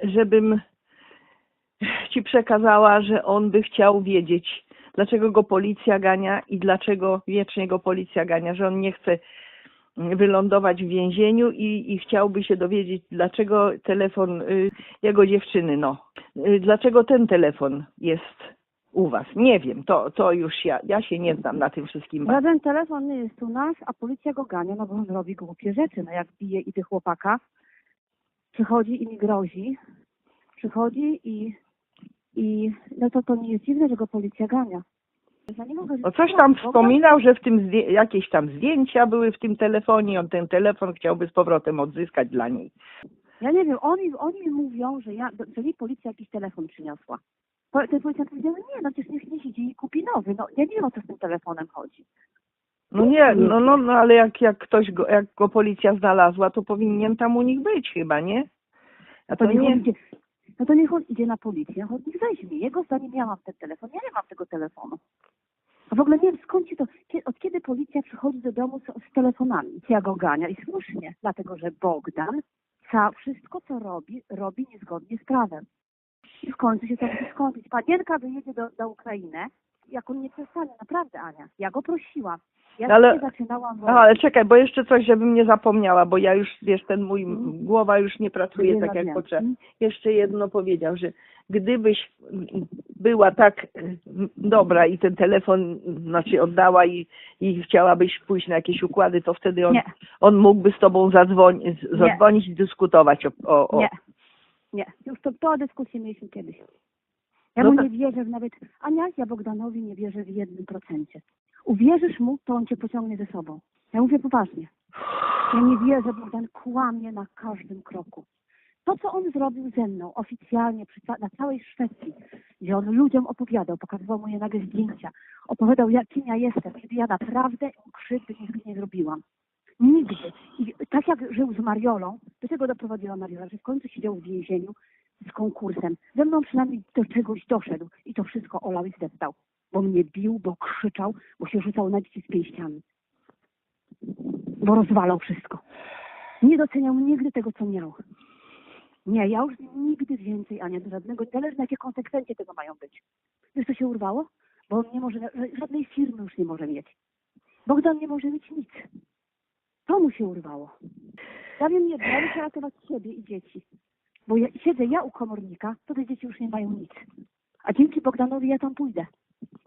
żebym ci przekazała, że on by chciał wiedzieć, dlaczego go policja gania i dlaczego wiecznie go policja gania, że on nie chce wylądować w więzieniu i chciałby się dowiedzieć, dlaczego telefon jego dziewczyny, dlaczego ten telefon jest u was. Nie wiem, to już ja się nie znam na tym wszystkim. Żaden telefon nie jest u nas, a policja go gania, no bo on robi głupie rzeczy, no jak bije i tych chłopaka, przychodzi i mi grozi, przychodzi i no to nie jest dziwne, że go policja gania. Ja nie mogę, No coś tam wspominał, że w tym jakieś tam zdjęcia były w tym telefonie, on ten telefon chciałby z powrotem odzyskać dla niej. Ja nie wiem, oni mi mówią, że mi policja jakiś telefon przyniosła. Ten policjant powiedział, nie, no przecież niech nie siedzi i kupi nowy, no ja nie wiem, o co z tym telefonem chodzi. No nie, no ale jak go policja znalazła, to powinien tam u nich być chyba, nie? A to nie... No to niech on idzie na policję, niech weźmie. Jego zdaniem ja mam ten telefon, ja nie mam tego telefonu. A w ogóle nie wiem, skąd od kiedy policja przychodzi do domu z telefonami. Ja go gania i słusznie, dlatego że Bogdan wszystko, co robi niezgodnie z prawem. I w końcu się to musi skończyć. Panienka wyjedzie do Ukrainy, jak on nie przestanie, naprawdę, Ania. Ja go prosiłam. Ja zaczynałam... ale czekaj, bo jeszcze coś, żebym nie zapomniała, bo ja już, wiesz, głowa już nie pracuje tak jak potrzeba. Jeszcze jedno powiedział, że gdybyś była tak dobra i ten telefon, oddała i chciałabyś pójść na jakieś układy, to wtedy on mógłby z tobą zadzwonić i dyskutować o... Nie, już to dyskusję mieliśmy kiedyś. Ja mu nie wierzę nawet, Ania, ja Bogdanowi nie wierzę w 1%. Uwierzysz mu, to on cię pociągnie ze sobą. Ja mówię poważnie. Ja nie wierzę, Bogdan kłamie na każdym kroku. To, co on zrobił ze mną oficjalnie na całej Szwecji, gdzie on ludziom opowiadał, pokazywał moje nagie zdjęcia, opowiadał, kim ja jestem, kiedy ja naprawdę krzywdy nigdy nie zrobiłam. Nigdy. I tak jak żył z Mariolą, do tego doprowadziła Mariola, że w końcu siedział w więzieniu z konkursem. Ze mną przynajmniej do czegoś doszedł i to wszystko olał i zdeptał. Bo mnie bił, bo krzyczał, bo się rzucał na dzieci z pięściami. Bo rozwalał wszystko. Nie doceniał nigdy tego, co miał. Nie, ja już nigdy więcej, Ania, do żadnego, zależy na jakie konsekwencje tego mają być. Wiesz, co się urwało? Bo on nie może, żadnej firmy już nie może mieć. Bogdan nie może mieć nic. To mu się urwało. Ja wiem jedno, ja muszę ratować siebie i dzieci. Bo siedzę ja u komornika, to te dzieci już nie mają nic. A dzięki Bogdanowi ja tam pójdę,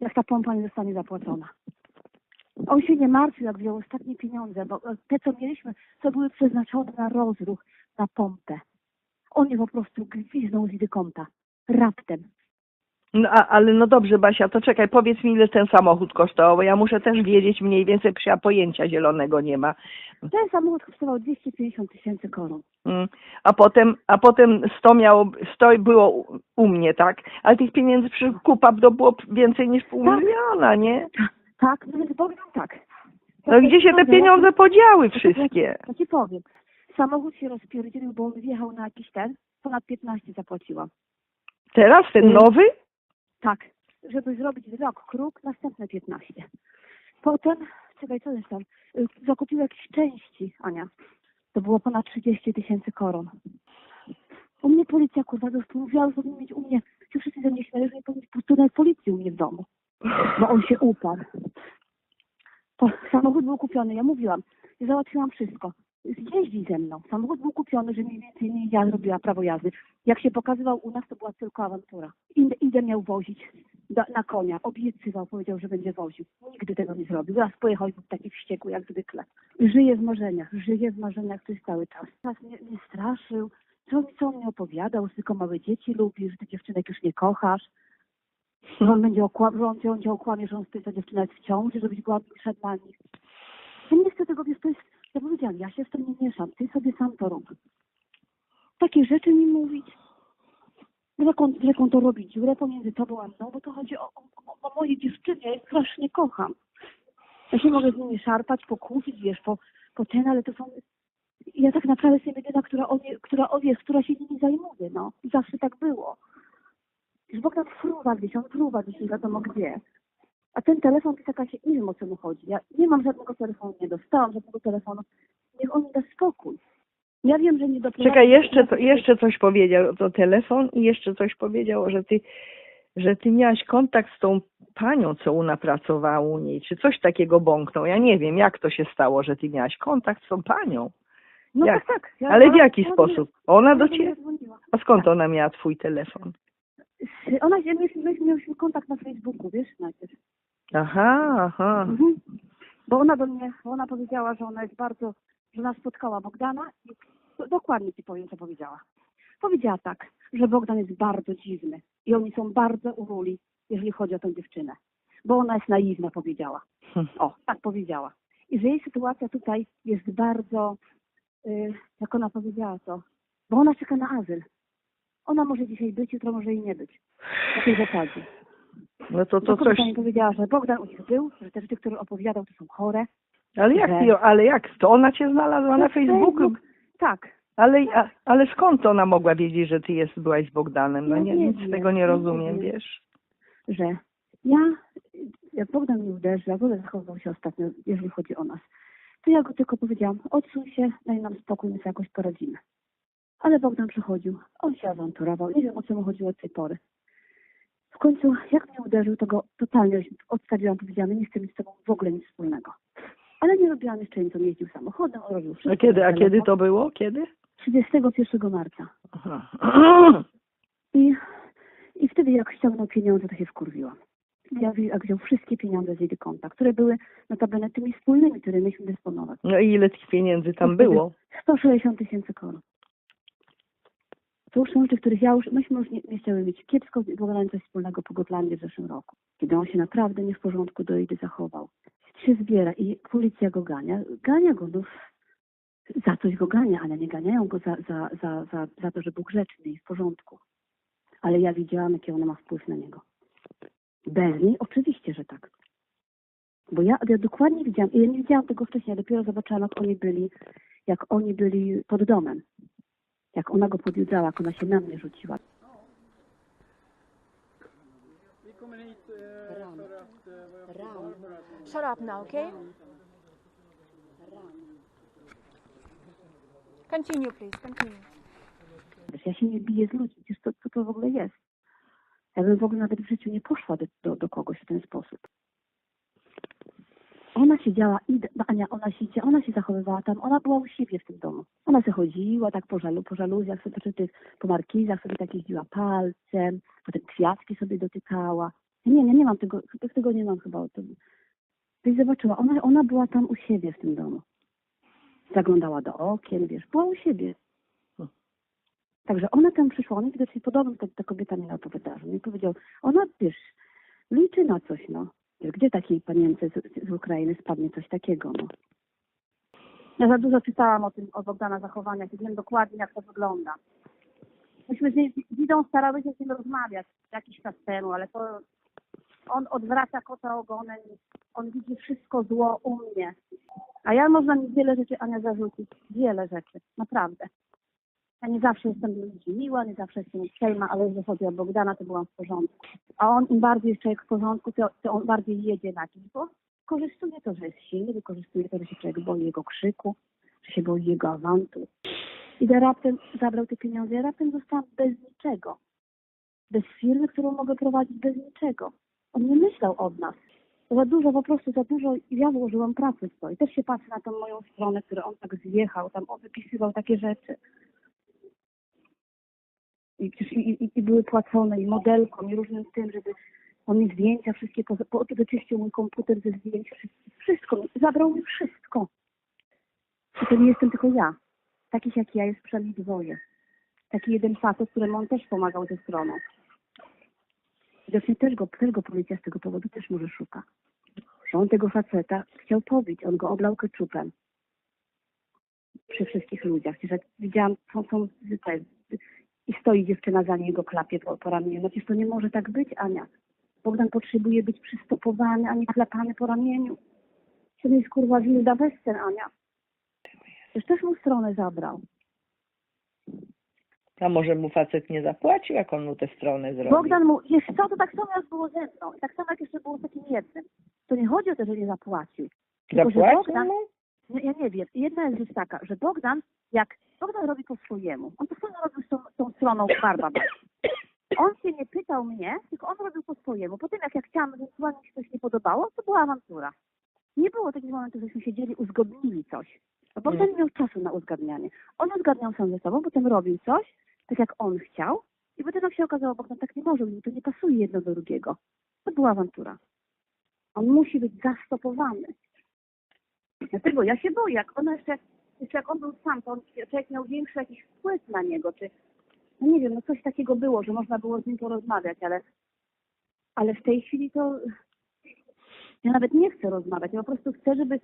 jak ta pompa nie zostanie zapłacona. On się nie martwił, jak wziął ostatnie pieniądze, bo te, co mieliśmy, to były przeznaczone na rozruch, na pompę. On je po prostu gwiznął z konta. Raptem. No ale dobrze, Basia, to czekaj, powiedz mi, ile ten samochód kosztował, bo ja muszę też wiedzieć mniej więcej, przecież ja pojęcia zielonego nie ma. Ten samochód kosztował 250 000 koron. A potem 100 było u mnie, tak? Ale tych pieniędzy przy kupa to było więcej niż $500 000, nie? Tak, no więc powiem tak. No gdzie się te pieniądze podziały wszystkie? To ci powiem. Samochód się rozpierdzielił, bo on wjechał na jakiś ponad 15 zapłaciłam. Teraz ten nowy? Tak, żeby zrobić rok kruk, następne 15. Potem, czekaj, co jest tam? Zakupił jakieś części, Ania. To było ponad 30 000 koron. U mnie policja, kurwa, mówiła, że powinien mieć u mnie, się wszyscy ze mnie śmieją, że nie powinien po prostu nawet policji u mnie w domu. Bo on się uparł. To samochód był kupiony, ja mówiłam, ja załatwiłam wszystko. Jeździ ze mną. Samochód był kupiony, że mniej więcej ja zrobiła prawo jazdy. Jak się pokazywał u nas, to była tylko awantura. Idę miał wozić na konia. Obiecywał, powiedział, że będzie woził. Nigdy tego nie zrobił. Raz pojechał i był taki wściekły jak zwykle. Żyje w marzeniach przez cały czas. Nas mnie straszył. Co on mnie opowiadał, że tylko małe dzieci lubi, że tych dziewczynek już nie kochasz. Że on cię okłamie, że ta dziewczyna jest w ciąży, żebyś była bliższa dla nich. Ja nie chcę tego, wiesz, to jest... Ja powiedziałam, ja się w to nie mieszam, ty sobie sam to rób. Takie rzeczy mi mówić. Jak on to robi dziurę pomiędzy tobą a mną, bo to chodzi o moje dziewczyny, ja je strasznie kocham. Ja się mogę z nimi szarpać, pokłócić, wiesz, ale to są... Ja tak naprawdę jestem jedyna, która się nimi zajmuje, no. I zawsze tak było. Już Bogdan fruwa gdzieś, nie wiadomo gdzie. A ten telefon to taka nie wiem, o co mu chodzi. Ja nie mam żadnego telefonu, nie dostałam żadnego telefonu. Niech on mi da spokój. Ja wiem, że nie doprowadzi... Czekaj, jeszcze coś powiedział, to telefon i jeszcze coś powiedział, że ty miałaś kontakt z tą panią, co ona pracowała u niej, czy coś takiego bąknął. Ja nie wiem, jak to się stało, że ty miałaś kontakt z tą panią. No Jak? tak. Ale w jaki sposób? Ona do mnie ciebie? dzwoniła. A skąd ona miała twój telefon? Mieliśmy kontakt na Facebooku, wiesz, najpierw. Aha. Mhm. Bo ona powiedziała, że ona jest bardzo, że nas spotkała Bogdana i dokładnie ci powiem, co powiedziała. Powiedziała tak, że Bogdan jest bardzo dziwny i oni są bardzo uruli, jeżeli chodzi o tę dziewczynę. Bo ona jest naiwna, powiedziała. O, tak powiedziała. I że jej sytuacja tutaj jest bardzo, jak ona powiedziała to, bo ona czeka na azyl. Ona może dzisiaj być, jutro może i nie być. Na tej zasadzie. No to coś... Pani powiedziała, że Bogdan u nich był, że te rzeczy, które opowiadał, to są chore. Ale jak? To ona cię znalazła na Facebooku? Tak. Ale skąd ona mogła wiedzieć, że ty byłaś z Bogdanem? No nic z tego nie rozumiem, wiesz? Że jak Bogdan mnie uderzył, jak Bogdan zachował się ostatnio, jeżeli chodzi o nas, to ja go tylko powiedziałam, odsuń się, daj nam spokój, my sobie jakoś poradzimy. Ale Bogdan przychodził, on się awanturował, nie wiem, o co mu chodziło od tej pory. W końcu, jak mnie uderzył, to go totalnie odstawiłam, powiedziałam, nie chcę mieć z tobą w ogóle nic wspólnego. Ale nie robiłam jeszcze nic, on jeździł samochodem, on robił wszystko. A kiedy to było? Kiedy? 31 marca. Aha. I wtedy jak ściągnął pieniądze, to się wkurwiłam. Jak wziął wszystkie pieniądze z jej konta, które były notabene tymi wspólnymi, które mieliśmy dysponować. No i ile tych pieniędzy tam było? 160 tysięcy koron. To już są rzeczy, których myśmy już nie chciały mieć kiepsko, bo miałem coś wspólnego po Gotlandzie w zeszłym roku. Kiedy on się naprawdę nie w porządku do jej zachował. Się zbiera i policja go gania. Gania go, no za coś go gania, ale nie ganiają go za to, że był grzeczny i w porządku. Ale ja widziałam, jaki ona ma wpływ na niego. Bez niej? Oczywiście, że tak. Bo ja dokładnie widziałam, i ja nie widziałam tego wcześniej, ja dopiero zobaczyłam, jak oni byli pod domem. Jak ona go podjudzała, jak ona się na mnie rzuciła. Shut up now, okay? Continue, please, continue. Ja się nie biję z ludźmi, wiesz, co to w ogóle jest? Ja bym w ogóle nawet w życiu nie poszła do kogoś w ten sposób. Ona siedziała, Ania, ona się zachowywała tam, ona była u siebie w tym domu. Ona sobie chodziła tak po żaluzjach, sobie po markizach sobie tak jeździła palcem, potem kwiatki sobie dotykała. Nie mam tego nie mam chyba. I zobaczyła, ona była tam u siebie w tym domu. Zaglądała do okien, wiesz, była u siebie. Także ona tam przyszła, ona widocznie podobno ta kobieta mi opowiadała, że mi powiedział, ona, wiesz, liczy na coś, no. Gdzie takiej panience z Ukrainy spadnie coś takiego, no. Ja za dużo czytałam o Bogdana zachowaniach i wiem dokładnie, jak to wygląda. Myśmy z Widą starały się z nim rozmawiać jakiś czas temu, ale to on odwraca kota ogonem, on widzi wszystko zło u mnie. A ja można mi wiele rzeczy, Ania, zarzucić. Wiele rzeczy, naprawdę. Ja nie zawsze jestem do ludzi miła, nie zawsze jestem uprzejma, ale jeżeli chodzi o Bogdana, to byłam w porządku. A on, im bardziej jest człowiek w porządku, to on bardziej jedzie na kimś, bo wykorzystuje to, że jest silny, wykorzystuje to, że się człowiek boi jego krzyku, że się boi jego awantur. I raptem zabrał te pieniądze, ja raptem zostałam bez niczego. Bez firmy, którą mogę prowadzić, bez niczego. On nie myślał od nas. Za dużo i ja włożyłam pracę w to. I też się patrzę na tą moją stronę, którą on tak zjechał, tam on wypisywał takie rzeczy. I były płacone i modelkom, i różnym tym, żeby on mi zdjęcia wszystkie, wyczyścił mój komputer ze zdjęć, wszystko, zabrał mi wszystko. I to nie jestem tylko ja. Takich jak ja jest przynajmniej dwoje. Taki jeden facet, któremu on też pomagał ze stroną. Widocznie też go policja z tego powodu też może szuka. Że on tego faceta chciał pobić, on go oblał keczupem. Przy wszystkich ludziach. Że widziałam, są i stoi dziewczyna za niego, klapie po ramieniu. No przecież to nie może tak być, Ania. Bogdan potrzebuje być przystopowany, a nie klapany po ramieniu. To jest kurwa wilda western, Ania. Przecież też mu stronę zabrał. A może mu facet nie zapłacił, jak on mu tę stronę zrobił? Bogdan mu, wiesz co, to tak samo jak było ze mną. I tak samo jak jeszcze było z takim jednym. To nie chodzi o to, że nie zapłacił. Tylko, Zapłacił Bogdan, mu? ja nie wiem. Jedna jest rzecz taka, że Bogdan jak Bogdan robi po swojemu. On to samo robił z tą stroną barba. On się nie pytał mnie, tylko on robił po swojemu. Potem jak ja chciałam, ewentualnie mi się coś nie podobało, to była awantura. Nie było takich momentów, żeśmy siedzieli, uzgodnili coś. Bo Bogdan nie miał czasu na uzgadnianie. On uzgadniał sam ze sobą, potem robił coś, tak jak on chciał. I potem jak się okazało, Bogdan tak nie może, bo to nie pasuje jedno do drugiego. To była awantura. On musi być zastopowany. Dlatego ja się boję, jak ona jeszcze jak on był sam, to człowiek miał większy jakiś wpływ na niego, czy no nie wiem, no coś takiego było, że można było z nim porozmawiać, ale w tej chwili to ja nawet nie chcę rozmawiać, ja po prostu chcę, żeby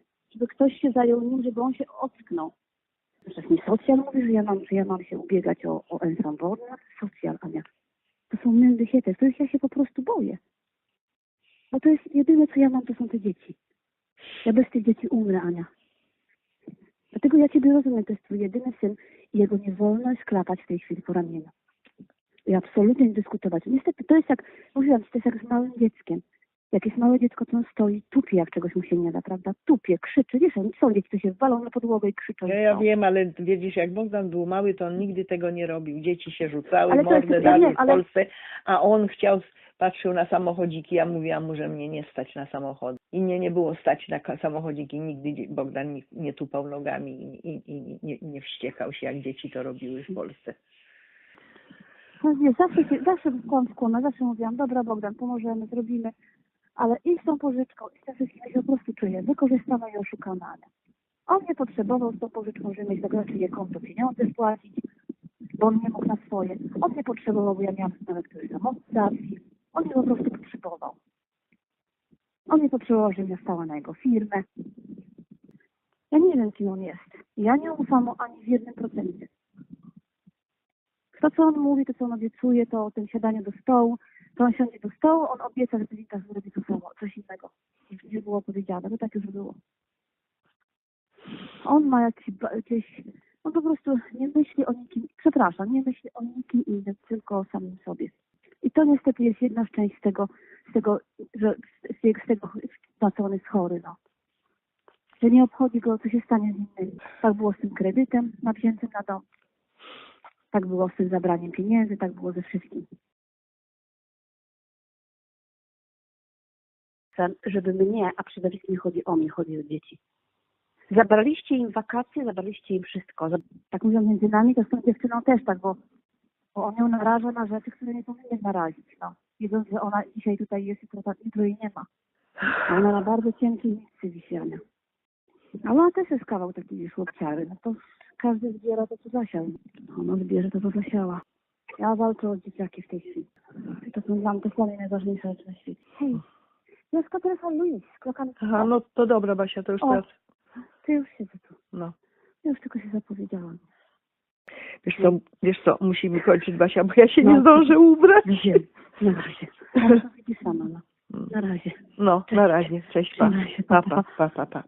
ktoś się zajął nim, żeby on się ocknął. Przecież mi socjal mówi, że ja mam się ubiegać o ensemble. Socjal, Ania. To są mędychiety, których ja się po prostu boję. Bo to jest jedyne, co ja mam, to są te dzieci. Ja bez tych dzieci umrę, Ania. Dlatego ja Ciebie rozumiem, to jest Twój jedyny syn i jego nie wolno jest klapać w tej chwili po ramieniu. I absolutnie nie dyskutować. Niestety to jest jak, mówiłam Ci, to jest jak z małym dzieckiem. Jak jest małe dziecko, to on stoi, tupie, jak czegoś mu się nie da, prawda? Tupie, krzyczy. Wiesz, są dzieci, co się walą na podłogę i krzyczą. Ja wiem, ale wiedzisz, jak Bogdan był mały, to on nigdy tego nie robił. Dzieci się rzucały, Ale to jest- mordę ja dali wiem, w ale- Polsce, a on patrzył na samochodziki, ja mówiłam mu, że mnie nie stać na samochody. I mnie nie było stać na samochodziki, nigdy Bogdan nie tupał nogami i nie wściekał się, jak dzieci to robiły w Polsce. No nie, zawsze byłam skłonna, zawsze mówiłam, dobra Bogdan, pomożemy, zrobimy, ale i z tą pożyczką, i z tym wszystkim ja się po prostu czuję wykorzystana i oszukana. On nie potrzebował z tą pożyczką, żeby mieć tego czyje konto pieniądze spłacić, bo on nie mógł na swoje. On nie potrzebował, bo ja miałam nawet który samochód załatwił. On nie po prostu potrzebował. On nie potrzebował, żebym ja stała na jego firmę. Ja nie wiem, kim on jest. Ja nie ufam mu ani w 1%. To, co on mówi, to, co on obiecuje, to o tym siadaniu do stołu, to on siądzie do stołu, on obieca, że Wita zrobi to samo, coś innego. Nie było powiedziane, bo tak już było. On ma jakieś, on po prostu nie myśli o nikim, nie myśli o nikim innym, tylko o samym sobie. I to niestety jest jedna część z tego, na co on jest chory, no. Że nie obchodzi go, co się stanie z innymi. Tak było z tym kredytem wziętym na dom. Tak było z tym zabraniem pieniędzy, tak było ze wszystkim. Żeby mnie, a przede wszystkim nie chodzi o mnie, chodzi o dzieci. Zabraliście im wakacje, zabraliście im wszystko. Tak mówią między nami, to z tą dziewczyną też tak, bo on ją naraża na rzeczy, które nie powinien narazić. No. Wiedząc, że ona dzisiaj tutaj jest, jutro jej nie ma. A ona na bardzo cienkiej nitce wisi, Ania. Ale ona też jest kawał taki chłopciary. No to każdy zbiera to, co zasiał. Ona zbierze to, co zasiała. Ja walczę o dzieciaki w tej chwili. To są dla mnie najważniejsze rzeczy na świecie. Hej, jest telefon Luis z klokami. Aha, no to dobra, Basia, to już O. teraz. Ty już siedzę tu. No. Ja już tylko się zapowiedziałam. Wiesz co, musimy kończyć, Basia, bo ja się nie zdążę ubrać. Wiem. Na razie. Teraz widzisz sama, no. Na razie. No, na razie. Cześć, pa. Trzymaj się, Pa, pa, pa, pa, pa, pa.